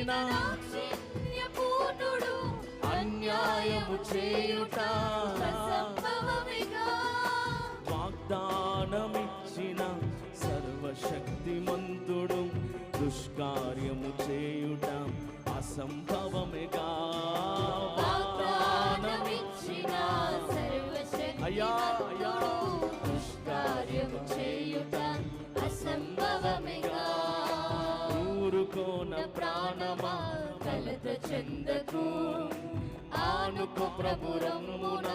దాక్షిణ్యపూర్ణుడు అన్యాయము చేయుట వాగ్దానమిచ్చిన సర్వశక్తిమంతుడు దుష్కార్యము చేయుట అసంభవమేగా. వాగ్దానమిచ్చిన సర్వశక్తిమంతుడు దుష్కార్యము చేయుట అసంభవమేగా. ఊరుకోన ప్రాణమా కలత చెందకు, ఆనుకో ప్రభు రమ్మున